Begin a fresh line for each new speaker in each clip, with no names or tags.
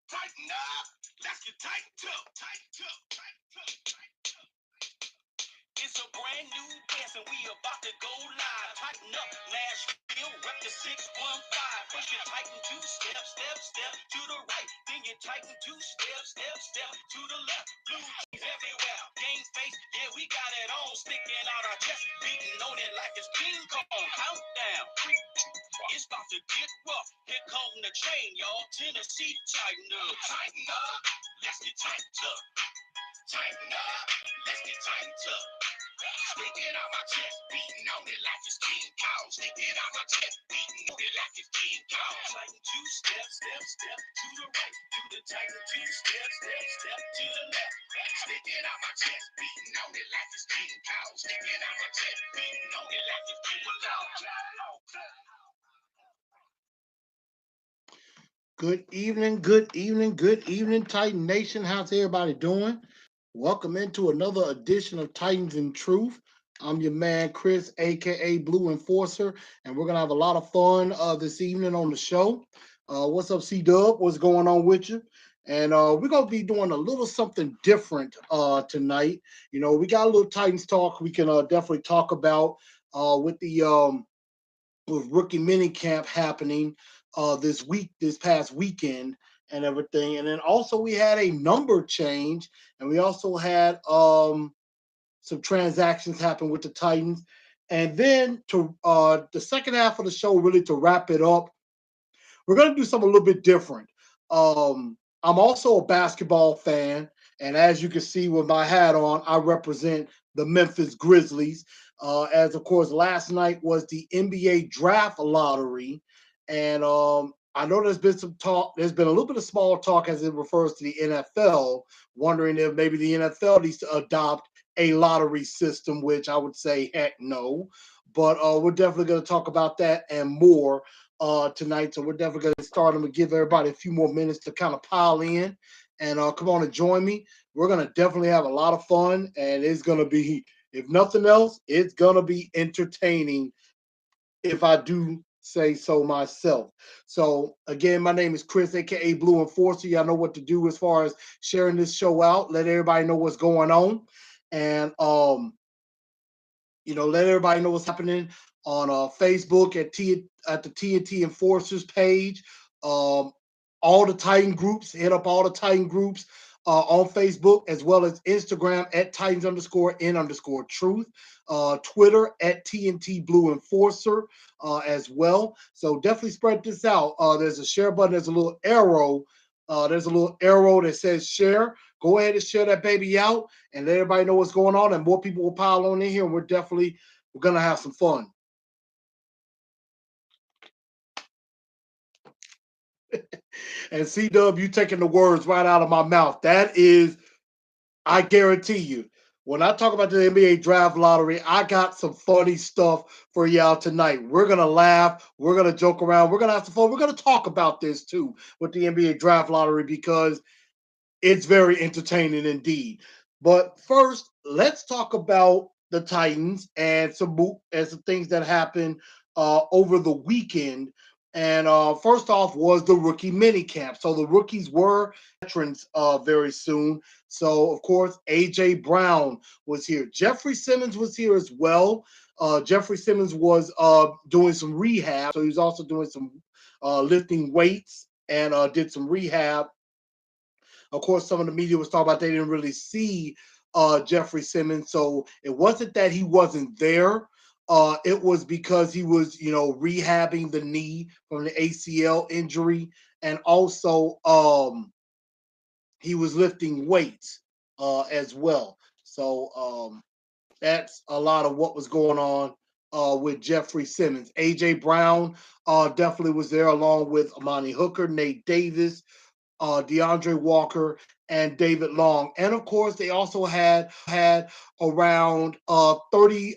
Tighten up. Let's get tightened up. Tighten up. Tighten up. It's a brand new dance and we about to go live. Tighten up, Nashville, rep the 615. First you tighten two steps, step to the right. Then you tighten two steps, step to the left. Blue cheese everywhere, game face, yeah we got it on. Sticking out our chest, beating on it like it's King Kong. Countdown, it's about to get rough. Here come the train, y'all. Tennessee, tighten up. Tighten up, let's get tightened up. Tighten up, let's get tightened up. Sticking out my chest, beating on it like it's King Kong. Sticking out my chest, beating on it like it's King Kong. Tighten two steps, step to the right. Do the tighten two steps, step to the left. Sticking out my chest, beating on it like it's King Kong. Sticking out my chest, beating on it like it's King Kong. Good evening, Titan Nation. How's everybody doing? Welcome into another edition of Titans in Truth. I'm your man, Chris, aka Blue Enforcer, and we're gonna have a lot of fun this evening on the show. What's up, C-Dub? What's going on with you? And we're gonna be doing a little something different tonight. You know, we got a little Titans talk we can definitely talk about with the with rookie mini camp happening this past weekend and everything. And then also we had a number change, and we also had some transactions happen with the Titans. And then to the second half of the show, really to wrap it up, we're going to do something a little bit different. I'm also a basketball fan, and as you can see with my hat on, I represent the Memphis Grizzlies. As of course, last night was the NBA draft lottery, and I know there's been some talk. There's been a little bit of small talk as it refers to the NFL, wondering if maybe the NFL needs to adopt a lottery system, which I would say heck no. But we're definitely going to talk about that and more tonight. So we're definitely going to start them and give everybody a few more minutes to kind of pile in and come on and join me. We're going to definitely have a lot of fun, and it's going to be, if nothing else, it's going to be entertaining if I do say so myself. So again, my name is Chris, aka Blue Enforcer. Y'all know what to do as far as sharing this show out. Let everybody know what's going on. And let everybody know what's happening on Facebook at the TNT Enforcers page. All the Titan groups, hit up all the Titan groups on Facebook, as well as Instagram at Titans_in_truth, Twitter at TNT Blue Enforcer as well. So definitely spread this out. There's a share button. There's a little arrow. There's a little arrow that says share. Go ahead and share that baby out and let everybody know what's going on, and more people will pile on in here, and we're going to have some fun. And C-Dub, you taking the words right out of my mouth. That is, I guarantee you, when I talk about the NBA draft lottery, I got some funny stuff for y'all tonight. We're going to laugh. We're going to joke around. We're going to have some fun. We're going to talk about this, too, with the NBA draft lottery, because it's very entertaining indeed. But first, let's talk about the Titans and some things that happened over the weekend. And first off was the rookie mini camp. So the rookies were veterans very soon. So, of course, A.J. Brown was here. Jeffrey Simmons was here as well. Jeffrey Simmons was doing some rehab. So he was also doing some lifting weights and did some rehab. Of course, some of the media was talking about they didn't really see Jeffrey Simmons. So it wasn't that he wasn't there. It was because he was, rehabbing the knee from the ACL injury. And also he was lifting weights as well. So that's a lot of what was going on with Jeffrey Simmons. A.J. Brown definitely was there, along with Amani Hooker, Nate Davis, DeAndre Walker, and David Long. And of course, they also had around 30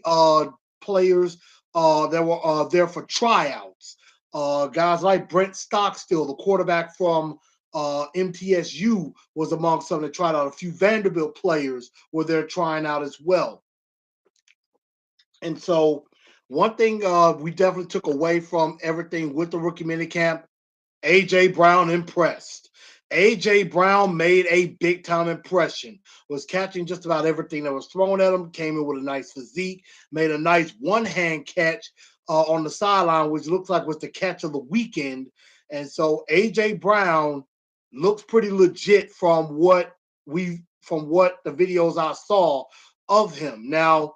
players that were there for tryouts. Guys like Brent Stockstill, the quarterback from MTSU, was among some that tried out. A few Vanderbilt players were there trying out as well. And so one thing we definitely took away from everything with the rookie minicamp, A.J. Brown impressed. AJ Brown made a big time impression. Was catching just about everything that was thrown at him. Came in with a nice physique. Made a nice one hand catch on the sideline, which looks like was the catch of the weekend. And so AJ Brown looks pretty legit from what the videos I saw of him. Now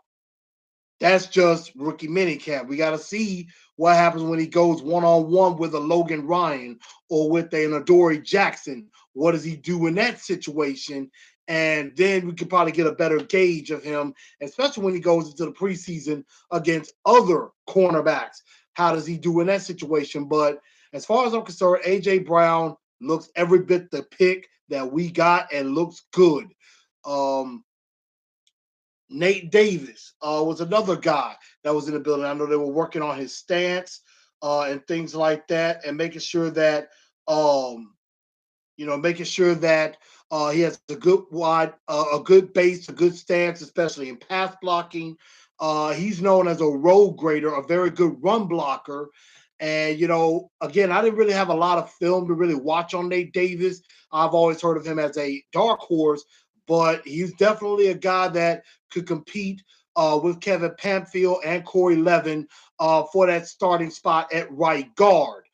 that's just rookie minicamp. We got to see what happens when he goes one-on-one with a Logan Ryan or with an Adoree Jackson. What does he do in that situation? And then we could probably get a better gauge of him, especially when he goes into the preseason against other cornerbacks. How does he do in that situation? But as far as I'm concerned, A.J. Brown looks every bit the pick that we got and looks good. Um, Nate Davis was another guy that was in the building. I know they were working on his stance and things like that, and um, making sure that he has a good a good base, a good stance, especially in pass blocking. He's known as a road grader, a very good run blocker. And again, I didn't really have a lot of film to really watch on Nate Davis. I've always heard of him as a dark horse, but he's definitely a guy that could compete with Kevin Pamphile and Corey Levin for that starting spot at right guard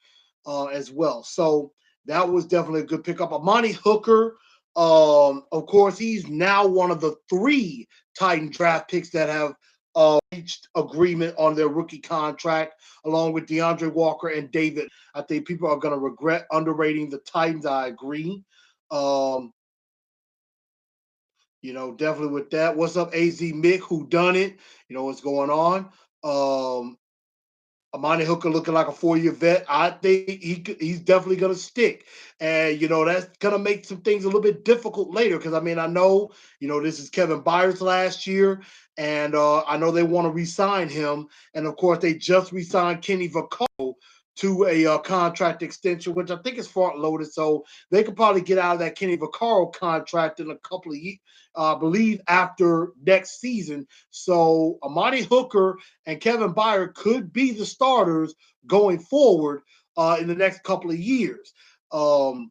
as well. So that was definitely a good pickup. Amani Hooker, of course, he's now one of the 3 Titan draft picks that have reached agreement on their rookie contract, along with DeAndre Walker and David. I think people are going to regret underrating the Titans. I agree. Um, definitely with that. What's up, AZ Mick? Who done it? What's going on? Amani Hooker looking like a 4-year vet. I think he's definitely going to stick. And, that's going to make some things a little bit difficult later because, I know, this is Kevin Byers last year, and I know they want to re-sign him. And, of course, they just re-signed Kenny Vaccaro to a contract extension, which I think is front-loaded. So they could probably get out of that Kenny Vaccaro contract in a couple of years, I believe, after next season. So Amani Hooker and Kevin Byard could be the starters going forward in the next couple of years. CW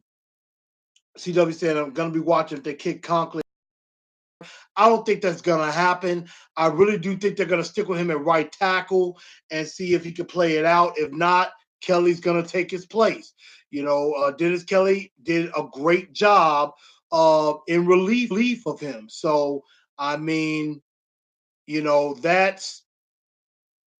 said, I'm going to be watching if they kick Conklin. I don't think that's going to happen. I really do think they're going to stick with him at right tackle and see if he can play it out. If not, Kelly's going to take his place. Dennis Kelly did a great job in relief of him. So, that's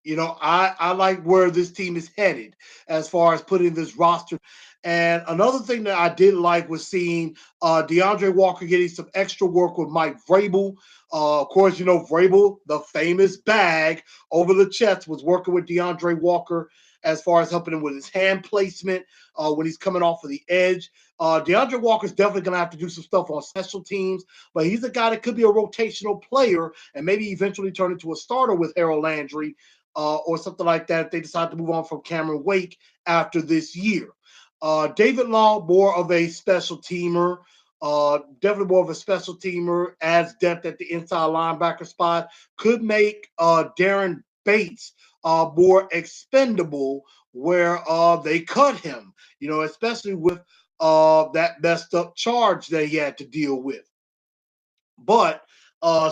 I like where this team is headed as far as putting this roster. And another thing that I did like was seeing DeAndre Walker getting some extra work with Mike Vrabel. Of course, Vrabel, the famous bag over the chest, was working with DeAndre Walker as far as helping him with his hand placement when he's coming off of the edge. DeAndre Walker's definitely going to have to do some stuff on special teams, but he's a guy that could be a rotational player and maybe eventually turn into a starter with Harold Landry or something like that if they decide to move on from Cameron Wake after this year. David Long, more of a special teamer. Definitely more of a special teamer, adds depth at the inside linebacker spot. Could make Darren Bates more expendable where they cut him, especially with that messed up charge that he had to deal with. But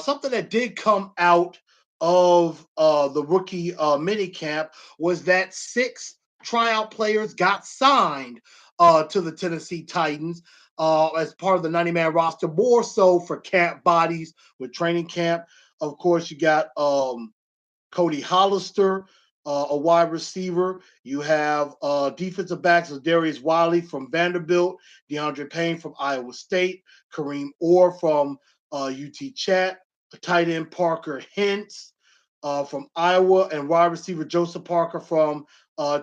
something that did come out of the rookie mini camp was that 6 tryout players got signed to the Tennessee Titans as part of the 90-man roster, more so for camp bodies with training camp. Of course, you got Cody Hollister, a wide receiver. You have defensive backs of Darius Wiley from Vanderbilt, DeAndre Payne from Iowa State, Kareem Orr from UT Chat, tight end Parker Hentz from Iowa, and wide receiver Joseph Parker from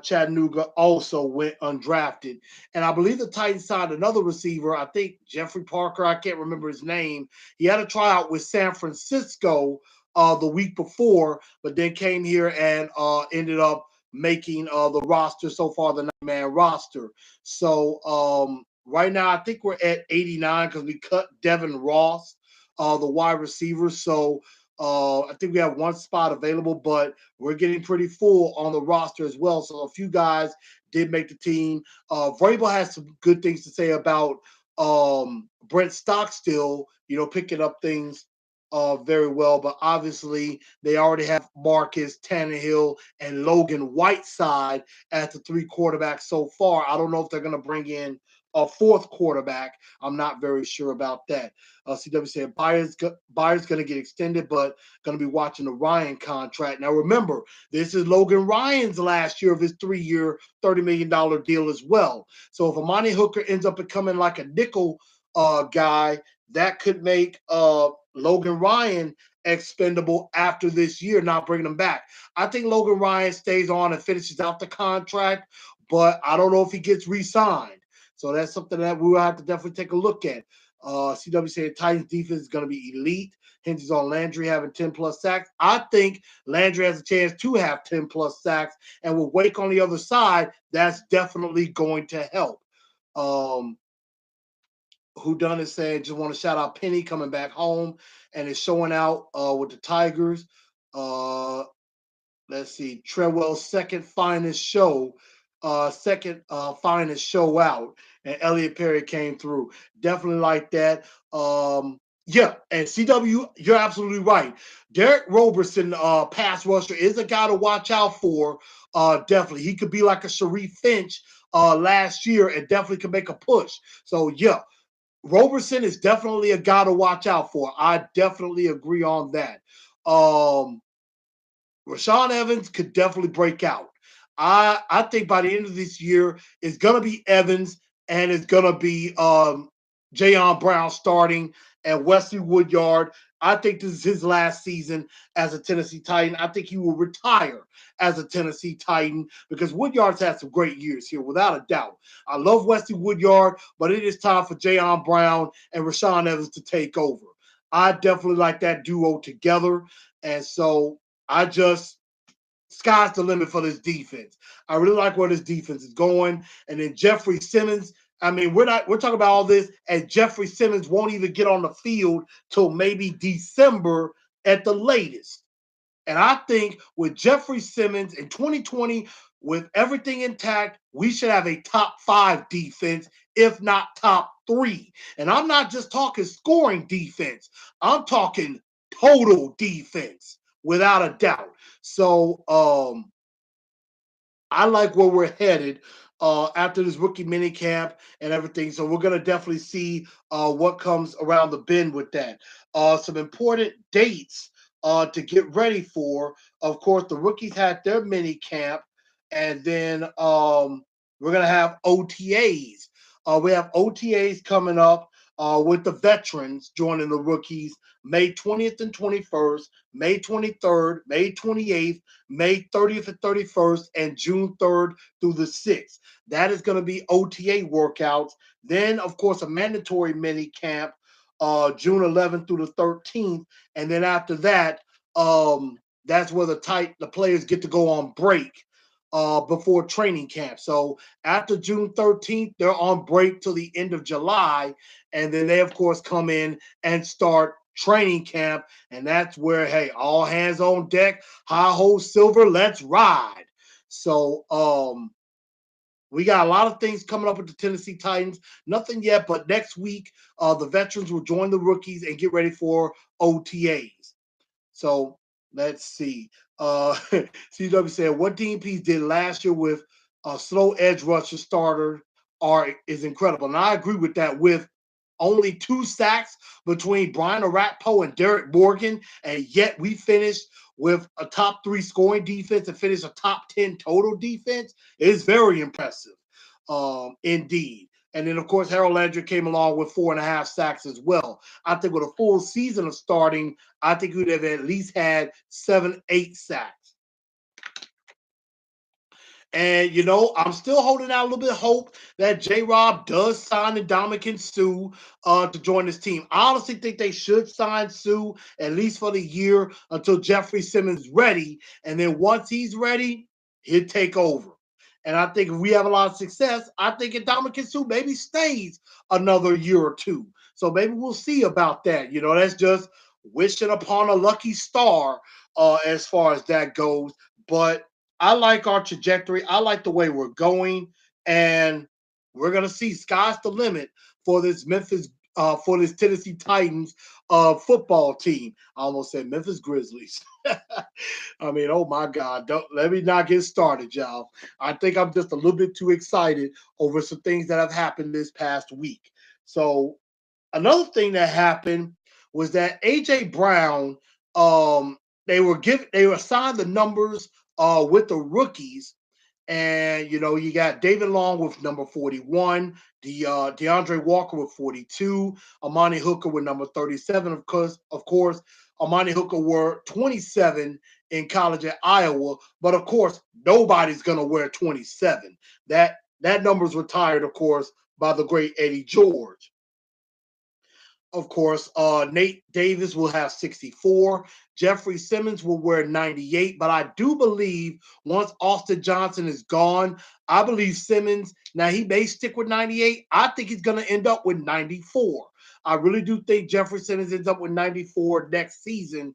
Chattanooga also went undrafted. And I believe the Titans signed another receiver, I think Jeffrey Parker, I can't remember his name. He had a tryout with San Francisco the week before, but then came here and ended up making the roster so far, the 9-man roster. So right now, I think we're at 89 because we cut Devin Ross, the wide receiver. So I think we have one spot available, but we're getting pretty full on the roster as well. So a few guys did make the team. Vrabel has some good things to say about Brent Stockstill, picking up things very well. But obviously, they already have Marcus Tannehill and Logan Whiteside as the three quarterbacks so far. I don't know if they're going to bring in a fourth quarterback. I'm not very sure about that. CW said Byers going to get extended, but going to be watching the Ryan contract. Now, remember, this is Logan Ryan's last year of his 3-year, $30 million deal as well. So if Amani Hooker ends up becoming like a nickel guy, that could make Logan Ryan expendable after this year, not bringing him back. I think Logan Ryan stays on and finishes out the contract, but I don't know if he gets re-signed. So that's something that we will have to definitely take a look at. CW said Titans defense is going to be elite. Hinges on Landry having 10 plus sacks. I think Landry has a chance to have 10 plus sacks, and with Wake on the other side, that's definitely going to help. Who done it said, just want to shout out Penny coming back home and is showing out with the Tigers. Let's see, Treadwell's second finest show out, and Elliot Perry came through. Definitely like that. Yeah, and CW, you're absolutely right. Derek Roberson, pass rusher, is a guy to watch out for. Definitely, he could be like a Sharif Finch last year, and definitely could make a push. So yeah, Roberson is definitely a guy to watch out for. I definitely agree on that. Rashaan Evans could definitely break out. I think by the end of this year, it's gonna be Evans and it's gonna be Jayon Brown starting and Wesley Woodyard. I think this is his last season as a Tennessee Titan. I think he will retire as a Tennessee Titan because Woodyard's had some great years here, without a doubt. I love Wesley Woodyard, but it is time for Jayon Brown and Rashaan Evans to take over. I definitely like that duo together. And so I just sky's the limit for this defense. I really like where this defense is going. And then Jeffrey Simmons. I mean, we're talking about all this, and Jeffrey Simmons won't even get on the field till maybe December at the latest. And I think with Jeffrey Simmons in 2020, with everything intact, we should have a top 5 defense, if not top 3. And I'm not just talking scoring defense, I'm talking total defense, without a doubt. So I like where we're headed after this rookie mini camp and everything. So we're going to definitely see what comes around the bend with that. Some important dates to get ready for. Of course, the rookies had their mini camp, and then we're going to have OTAs. We have OTAs coming up with the veterans joining the rookies May 20th and 21st, May 23rd, May 28th, May 30th and 31st, and June 3rd through the 6th. That is going to be OTA workouts. Then, of course, a mandatory mini camp June 11th through the 13th. And then after that, that's where the players get to go on break before training camp. So after June 13th, they're on break till the end of July. And then they, of course, come in and start training camp. And that's where, hey, all hands on deck, high hole silver, let's ride. So we got a lot of things coming up with the Tennessee Titans. Nothing yet, but next week, the veterans will join the rookies and get ready for OTAs. So let's see. CW said what DMPs did last year with a slow edge rusher starter is incredible. And I agree with that, with only 2 sacks between Brian Orakpo and Derek Morgan, and yet we finished with a top 3 scoring defense and finished a top 10 total defense. Is very impressive, indeed. And then, of course, Harold Landry came along with 4.5 sacks as well. I think with a full season of starting, I think he would have at least had 7, 8 sacks. And, I'm still holding out a little bit of hope that J-Rob does sign Ndamukong Suh to join this team. I honestly think they should sign Suh at least for the year until Jeffrey Simmons is ready. And then once he's ready, he'll take over. And I think if we have a lot of success, I think Ndamukong Suh maybe stays another year or 2. So maybe we'll see about that. That's just wishing upon a lucky star as far as that goes. But I like our trajectory. I like the way we're going, and we're going to see sky's the limit for this Tennessee Titans football team. I almost said Memphis Grizzlies. I mean, oh my God! Don't let me not get started, y'all. I think I'm just a little bit too excited over some things that have happened this past week. So another thing that happened was that AJ Brown, um, they were assigned the numbers with the rookies, and you got David Long with number 41, the DeAndre Walker with 42, Amani Hooker with number 37. Of course, Amani Hooker wore 27 in college at Iowa, but of course, nobody's gonna wear 27. That number's retired, of course, by the great Eddie George. Of course, Nate Davis will have 64. Jeffrey Simmons will wear 98. But I do believe once Austin Johnson is gone, I believe Simmons, now he may stick with 98. I think he's going to end up with 94. I really do think Jeffrey Simmons ends up with 94 next season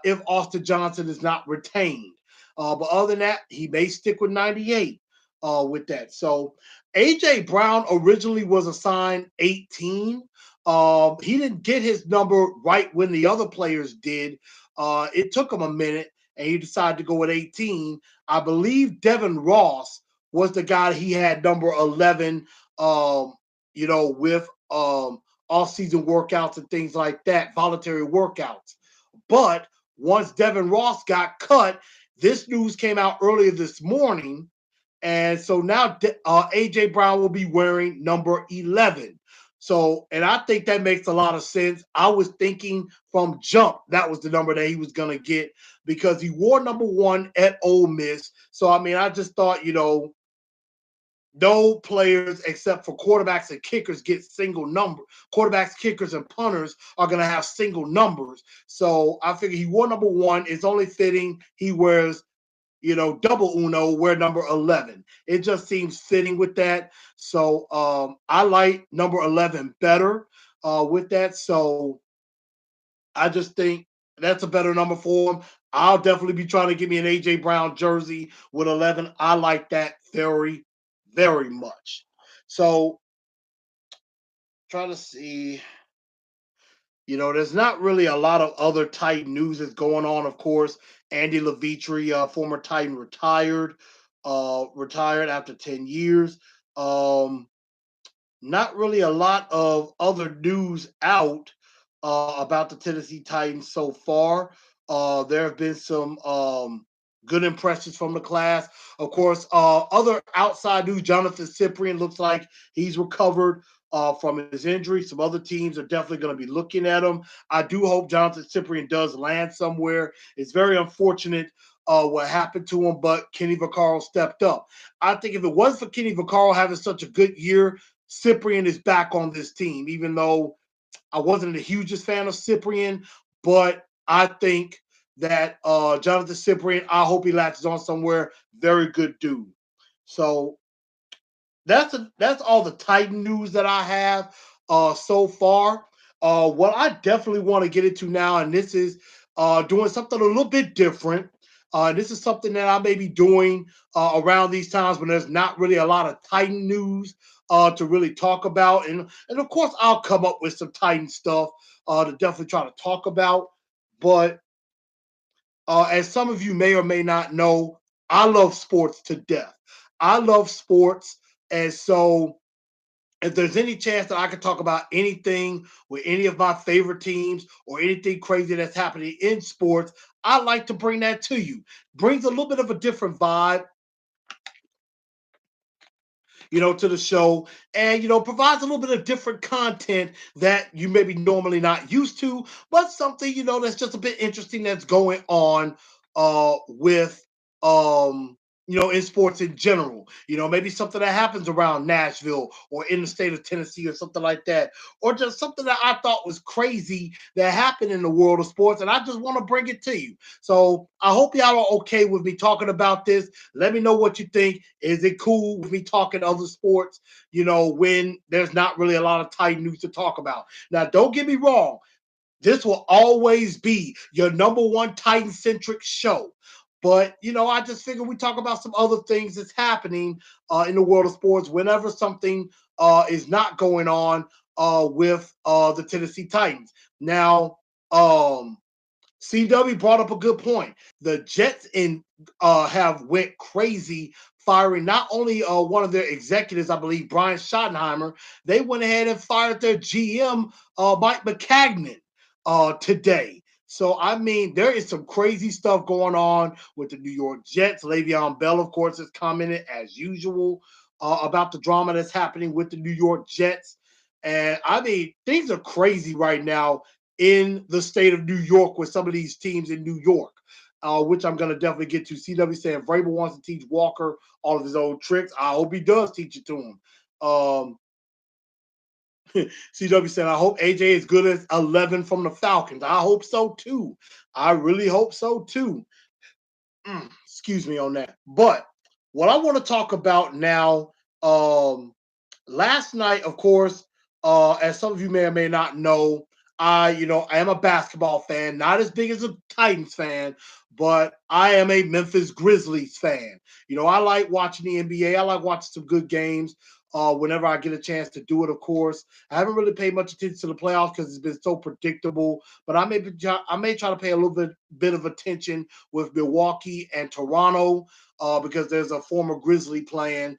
if Austin Johnson is not retained. But other than that, he may stick with 98 with that. So AJ Brown originally was assigned 18. He didn't get his number right when the other players did. It took him a minute, and he decided to go with 18. I believe Devin Ross was the guy he had number 11. With off-season workouts and things like that, voluntary workouts. But once Devin Ross got cut, this news came out earlier this morning, and so now AJ Brown will be wearing number 11. So, and I think that makes a lot of sense. I was thinking from jump that was the number that he was going to get because he wore number 1 at Ole Miss. So, I mean, I just thought, no players except for quarterbacks and kickers get single number. Quarterbacks, kickers, and punters are going to have single numbers. So I figured he wore number 1. It's only fitting he wears double uno, wear number 11. It just seems fitting with that. So I like number 11 better with that. So I just think that's a better number for him. I'll definitely be trying to get me an AJ Brown jersey with 11. I like that very, very much. So trying to see. There's not really a lot of other Titan news that's going on. Of course, Andy Levitri, former Titan, retired after 10 years. Not really a lot of other news out about the Tennessee Titans so far. There have been some good impressions from the class. Of course, other outside news, Jonathan Cyprian looks like he's recovered from his injury. Some other teams are definitely going to be looking at him. I do hope Jonathan Cyprian does land somewhere. It's very unfortunate what happened to him, but Kenny Vaccaro stepped up. I think if it wasn't for Kenny Vaccaro having such a good year, Cyprian is back on this team, even though I wasn't the hugest fan of Cyprian, but I think that Jonathan Cyprian, I hope he latches on somewhere. Very good dude. So that's all the Titan news that I have so far. What I definitely want to get into now, and this is doing something a little bit different. This is something that I may be doing around these times when there's not really a lot of Titan news to really talk about, and of course I'll come up with some Titan stuff to definitely try to talk about. But as some of you may or may not know, I love sports to death. I love sports, and so if there's any chance that I could talk about anything with any of my favorite teams or anything crazy that's happening in sports, I like to bring that to you. Brings a little bit of a different vibe, to the show, and provides a little bit of different content that you maybe normally not used to, but something that's just a bit interesting that's going on with in sports in general. Maybe something that happens around Nashville or in the state of Tennessee or something like that, or just something that I thought was crazy that happened in the world of sports, and I just want to bring it to you. So I hope y'all are okay with me talking about this. Let me know what you think. Is it cool with me talking other sports, when there's not really a lot of Titan news to talk about? Now, don't get me wrong. This will always be your number one Titan-centric show. But I just figured we talk about some other things that's happening in the world of sports whenever something is not going on with the Tennessee Titans. Now, CW brought up a good point. The Jets have went crazy, firing not only one of their executives, I believe Brian Schottenheimer. They went ahead and fired their GM, Mike McCagnon, today. So I mean, there is some crazy stuff going on with the New York Jets. Le'Veon Bell, of course, has commented as usual about the drama that's happening with the New York Jets. And I mean, things are crazy right now in the state of New York with some of these teams in New York, which I'm going to definitely get to. CW saying Vrabel wants to teach Walker all of his old tricks. I hope he does teach it to him. CW said, I hope AJ is good as 11 from the Falcons. I hope so too. I really hope so too. Excuse me on that. But what I want to talk about now, last night, of course, as some of you may or may not know, I am a basketball fan, not as big as a Titans fan, but I am a Memphis Grizzlies fan. I like watching the NBA. I like watching some good games. Whenever I get a chance to do it, of course, I haven't really paid much attention to the playoffs because it's been so predictable. But I may try to pay a little bit of attention with Milwaukee and Toronto because there's a former Grizzly playing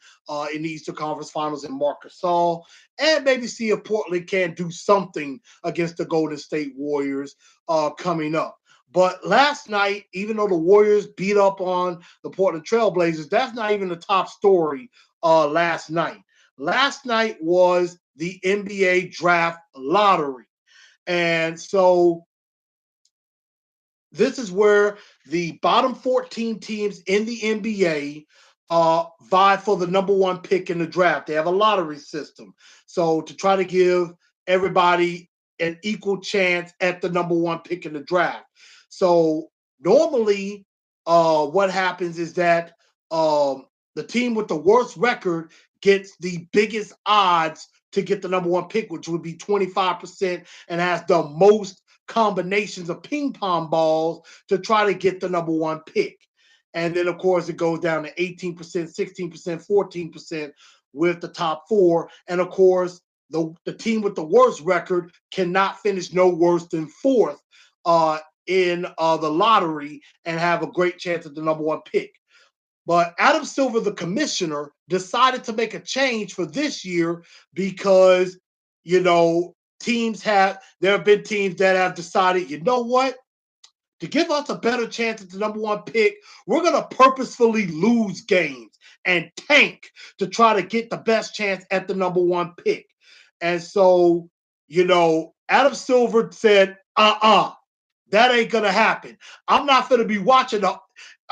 in the Eastern Conference Finals in Marc Gasol, and maybe see if Portland can do something against the Golden State Warriors coming up. But last night, even though the Warriors beat up on the Portland Trailblazers, that's not even the top story last night. Last night was the NBA draft lottery. And so this is where the bottom 14 teams in the NBA vie for the number one pick in the draft. They have a lottery system. So to try to give everybody an equal chance at the number one pick in the draft. So normally what happens is that the team with the worst record gets the biggest odds to get the number one pick, which would be 25%, and has the most combinations of ping pong balls to try to get the number one pick. And then, of course, it goes down to 18%, 16%, 14% with the top four. And of course, the team with the worst record cannot finish no worse than fourth in the lottery and have a great chance at the number one pick. But Adam Silver, the commissioner, decided to make a change for this year because, there have been teams that have decided, you know what? To give us a better chance at the number one pick, we're going to purposefully lose games and tank to try to get the best chance at the number one pick. And so, Adam Silver said, that ain't going to happen. I'm not going to be watching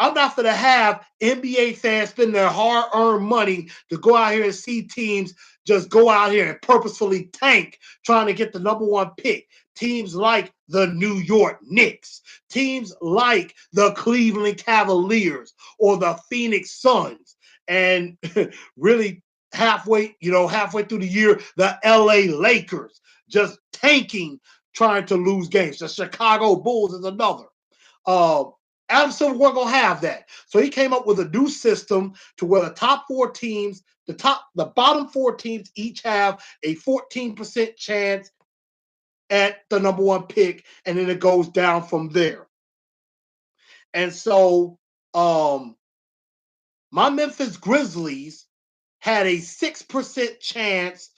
I'm not going to have NBA fans spend their hard-earned money to go out here and see teams just go out here and purposefully tank trying to get the number one pick. Teams like the New York Knicks, teams like the Cleveland Cavaliers or the Phoenix Suns, and really halfway through the year, the LA Lakers just tanking, trying to lose games. The Chicago Bulls is another. Adam Silver wasn't going to have that. So he came up with a new system to where the top four teams, the bottom four teams each have a 14% chance at the number one pick, and then it goes down from there. And so my Memphis Grizzlies had a 6% chance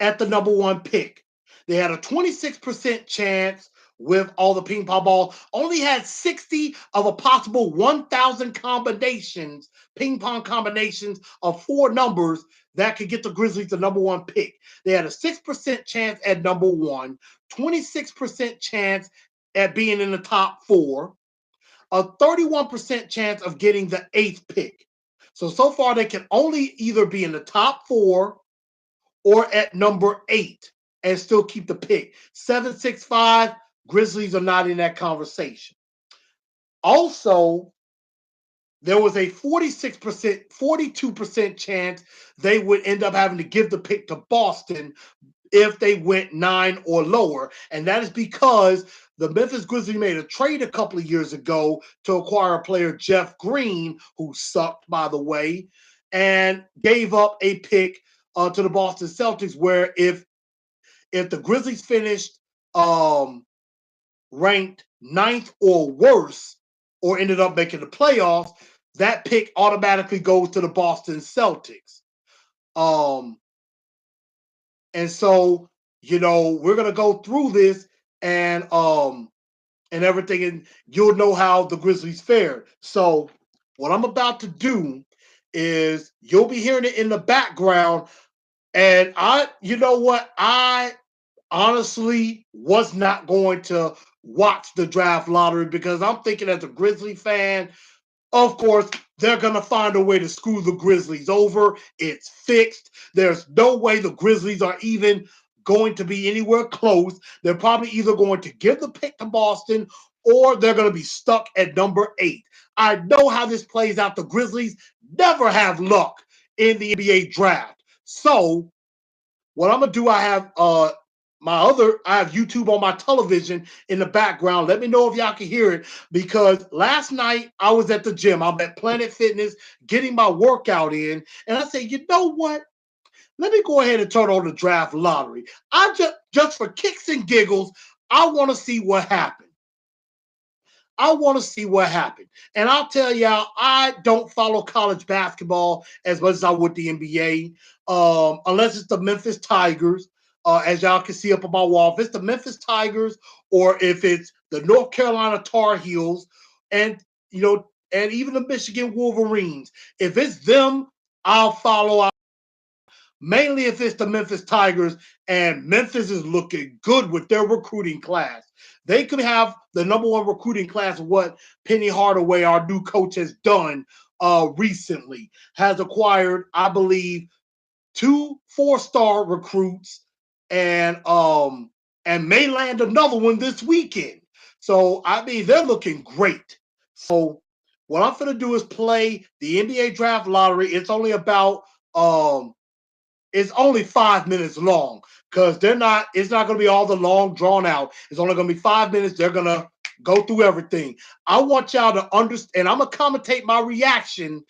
at the number one pick. They had a 26% chance with all the ping pong balls, only had 60 of a possible 1,000 combinations, ping pong combinations of four numbers that could get the Grizzlies the number one pick. They had a 6% chance at number one, 26% chance at being in the top four, a 31% chance of getting the eighth pick. So far, they can only either be in the top four or at number 8 and still keep the pick. 7-6-5, Grizzlies are not in that conversation. Also, there was a 42% chance they would end up having to give the pick to Boston if they went 9 or lower. And that is because the Memphis Grizzlies made a trade a couple of years ago to acquire a player, Jeff Green, who sucked, by the way, and gave up a pick to the Boston Celtics, where if the Grizzlies finished ranked ninth or worse, or ended up making the playoffs, that pick automatically goes to the Boston Celtics. And so, we're gonna go through this and everything, and you'll know how the Grizzlies fared. So, what I'm about to do is you'll be hearing it in the background, and you know what, I honestly was not going to watch the draft lottery because I'm thinking, as a Grizzly fan, of course, they're going to find a way to screw the Grizzlies over. It's fixed. There's no way the Grizzlies are even going to be anywhere close. They're probably either going to give the pick to Boston, or they're going to be stuck at number 8. I know how this plays out. The Grizzlies never have luck in the NBA draft. So what I'm going to do, I have YouTube on my television in the background. Let me know if y'all can hear it, because last night I was at the gym. I'm at Planet Fitness getting my workout in, and I said, you know what? Let me go ahead and turn on the draft lottery. I just for kicks and giggles, I want to see what happens. I want to see what happened. And I'll tell y'all, I don't follow college basketball as much as I would the NBA, unless it's the Memphis Tigers. As y'all can see up on my wall, if it's the Memphis Tigers, or if it's the North Carolina Tar Heels, and and even the Michigan Wolverines, if it's them, I'll follow. Mainly if it's the Memphis Tigers, and Memphis is looking good with their recruiting class. They could have the number 1 recruiting class of what Penny Hardaway, our new coach, has done recently. Has acquired, I believe, 2 4-star recruits, and may land another one this weekend. So, I mean, they're looking great. So, what I'm going to do is play the NBA draft lottery. It's only about it's only 5 minutes long, because it's not going to be all the long drawn out. It's only going to be 5 minutes. They're going to go through everything. I want y'all to understand. I'm going to commentate my reaction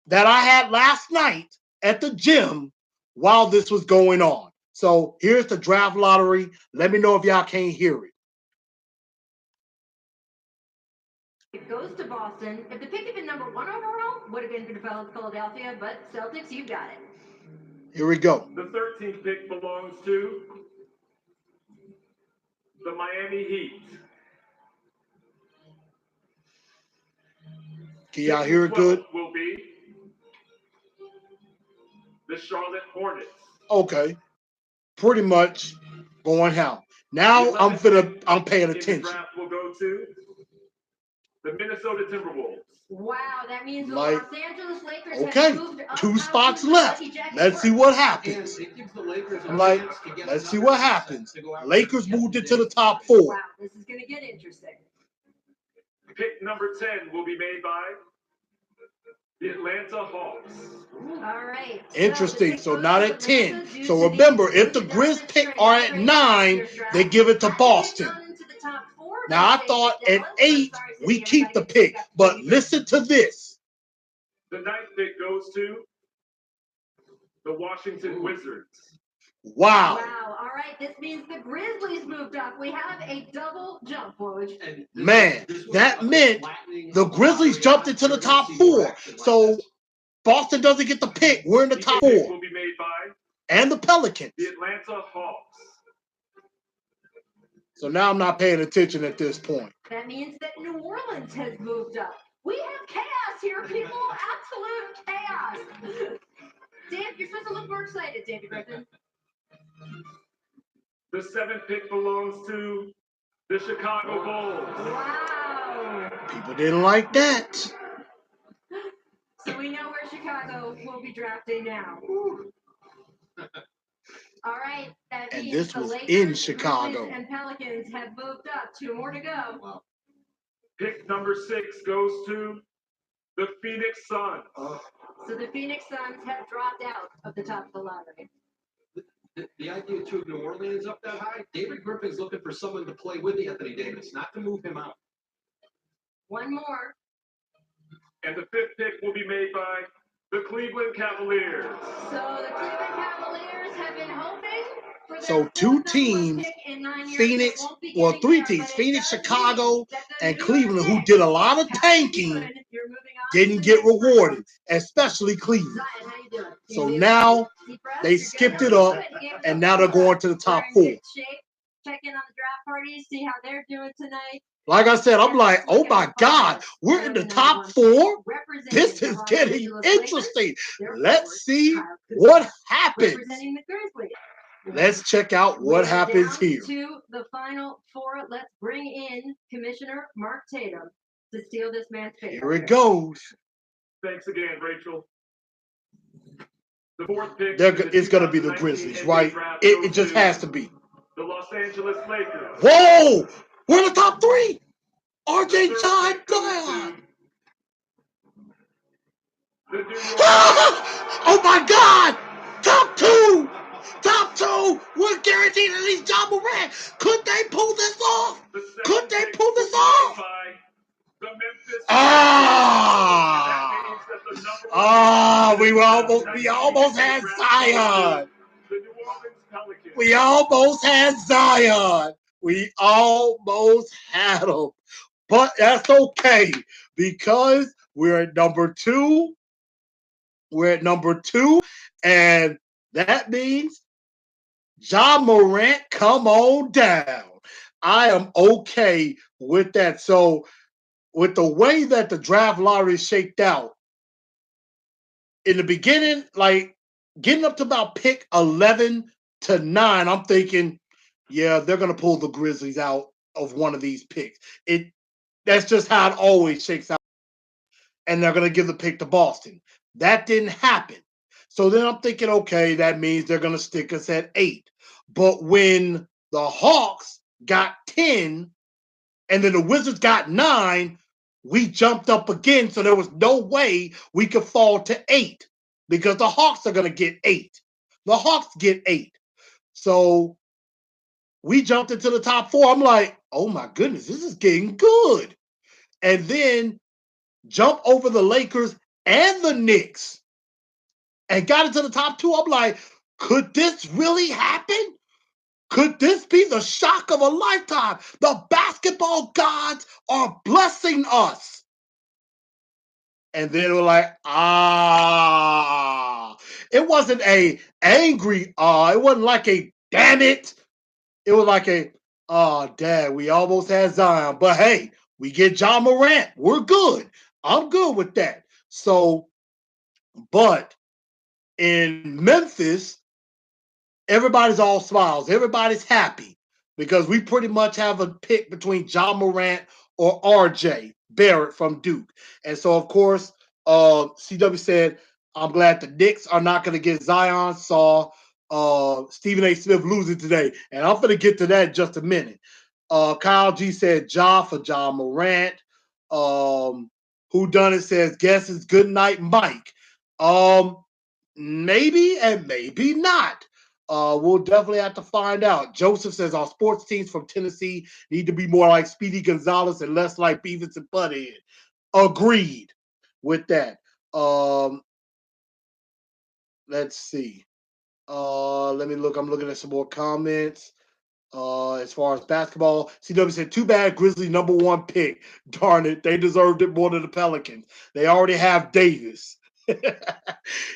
that I had last night at the gym while this was going on. So here's the draft lottery. Let me know if y'all can't hear it.
It goes to Boston. If the pick had been number 1 overall, would have been for Philadelphia, but Celtics, you got it.
Here we go.
The 13th pick belongs to the Miami Heat.
Can y'all hear it good?
Will be the Charlotte Hornets.
Okay. Pretty much going how. Now I'm paying attention.
The draft will go to the Minnesota Timberwolves.
Wow, that means the Los Angeles Lakers
have moved up 2 spots left. Let's see what happens. Let's see what happens. Lakers moved into the top 4.
Wow, this is going to get interesting.
Pick number 10 will be made by the Atlanta Hawks.
All right.
Interesting. So not at 10. So remember, if the Grizz pick are at 9, they give it to Boston. Now, I thought at 8, we keep the pick. But listen to this.
The 9th pick goes to the Washington Wizards.
Wow.
Wow. All right. This means the Grizzlies moved up. We have a double jump, Woj.
Man, that meant the Grizzlies jumped into the top 4. So Boston doesn't get the pick. We're in the top 4.
Will be made by
and the Pelicans.
The Atlanta Hawks.
So now I'm not paying attention at this point.
That means that New Orleans has moved up. We have chaos here, people. Absolute chaos. Dave, you're supposed to look more excited, David Griffin.
The 7th pick belongs to the Chicago Bulls.
Wow.
People didn't like that.
So we know where Chicago will be drafting now. All right. That
and
means
this
the
was
Lakers,
in Chicago.
Grizzlies, and Pelicans have moved up. 2 more to go.
Wow. Pick number 6 goes to the Phoenix Suns.
So the Phoenix Suns have dropped out of the top of the lottery.
The idea too of New Orleans up that high, David Griffin's looking for someone to play with Anthony Davis, not to move him out.
One more.
And the fifth pick will be made by the Cleveland Cavaliers.
So the Cleveland Cavaliers have been hoping for their
So two
fourth number one
teams,
pick in 9 years.
Phoenix,
It won't be
well,
getting
three
there,
teams,
but it
Phoenix,
does
Chicago,
mean that the
and
New
Cleveland, who
York
did a lot of
Knicks have
tanking,
Cleveland. You're moving on to
didn't
the
get
next
rewarded,
round.
especially Cleveland.
Zion, how you doing?
So now
Deep breath,
they
you're good?
skipped it up,
Good. You gave us
and
a
now they're
thumbs
going
up.
to the top
We're in
four.
good shape. Check in on the draft parties, see how they're doing tonight.
Like I said, I'm
And
like,
let's
oh
look at
my
the
God,
Pirates.
we're
They're
in the
number
top
one pick.
four.
Representing
This
the
is
Los
getting
Angeles Lakers,
interesting.
their
Let's
forward,
see
Kyle Kuzma.
what happens.
Representing the Grizzlies.
Let's check out what
We're
happens
down
here.
to the final four. Let's bring in Commissioner Mark Tatum to steal this man's fate.
Here it goes.
Thanks again, Rachel. The fourth pick
It's going to be the
2019
Grizzlies,
NBA
right?
draft
It
goes
just
to
has to be.
the Los Angeles Lakers.
Whoa! We're in the top three.
The
RJ
third
John
pick goes
Zion.
to the New York
Oh my God! Top two! Top two! We're guaranteed at least John Morant. Could they pull this off?
The
Could
second
they
pick
pull
will
this
be made
off?
by the Memphis
Ah!
Grizzlies. And that means that the number one
Ah!
pick
We almost had
draft
Zion.
goes to the New Orleans Pelicans.
We almost had Zion. We almost had him. But that's okay because we're at number two. We're at number two. And that means John Morant, come on down. I am okay with that. So, with the way that the draft lottery shaped out, in the beginning, like getting up to about pick 11 to 9, I'm thinking, yeah, they're going to pull the Grizzlies out of one of these picks. That's just how it always shakes out. And they're going to give the pick to Boston. That didn't happen. So then I'm thinking, okay, that means they're going to stick us at 8. But when the Hawks got 10 and then the Wizards got 9, we jumped up again. So there was no way we could fall to 8 because the Hawks are going to get 8. The Hawks get 8. So we jumped into the top 4. I'm like, oh my goodness, this is getting good. And then jump over the Lakers and the Knicks and got into the top 2. I'm like, could this really happen? Could this be the shock of a lifetime? The basketball gods are blessing us. And then we're like, It wasn't a angry It wasn't like a damn it. It was like a, dad, we almost had Zion. But hey, we get John Morant. We're good. I'm good with that. So, but in Memphis, everybody's all smiles. Everybody's happy because we pretty much have a pick between John Morant or RJ Barrett from Duke. And so, of course, CW said, I'm glad the Knicks are not going to get Zion. Saw Stephen A. Smith losing today. And I'm going to get to that in just a minute. Kyle G said, Ja for John Morant. Who Done It says, guess it's good night, Mike. Maybe and maybe not. We'll definitely have to find out. Joseph says our sports teams from Tennessee need to be more like Speedy Gonzalez and less like Beavis and Butthead. Agreed with that. Let's see. Let me look. I'm looking at some more comments. As far as basketball, CW said, too bad Grizzlies #1 pick. Darn it, they deserved it more than the Pelicans. They already have Davis.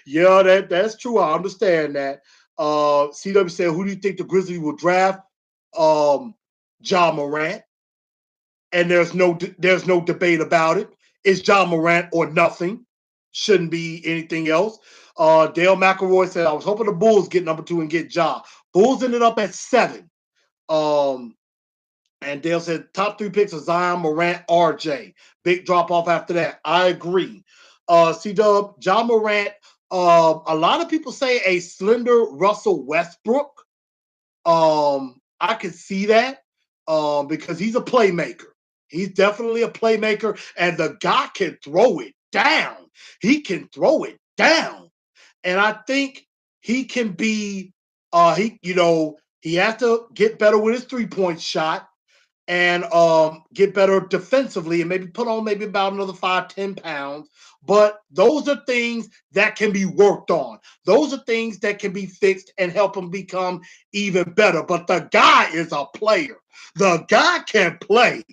Yeah, that's true. I understand that. CW said, who do you think the Grizzlies will draft? John Morant. And there's no debate about it. It's John Morant or nothing. Shouldn't be anything else. Dale McElroy said, I was hoping the Bulls get #2 and get Ja. Bulls ended up at 7. And Dale said top 3 picks are Zion, Morant, RJ. Big drop off after that. I agree. C-Dub, John Morant. A lot of people say a slender Russell Westbrook. I could see that because he's a playmaker. He's definitely a playmaker, and the guy can throw it down. He can throw it down. And I think he can be He has to get better with his 3-point shot and get better defensively and maybe put on maybe about another 5-10 pounds. But those are things that can be worked on. Those are things that can be fixed and help him become even better. But the guy is a player. The guy can play.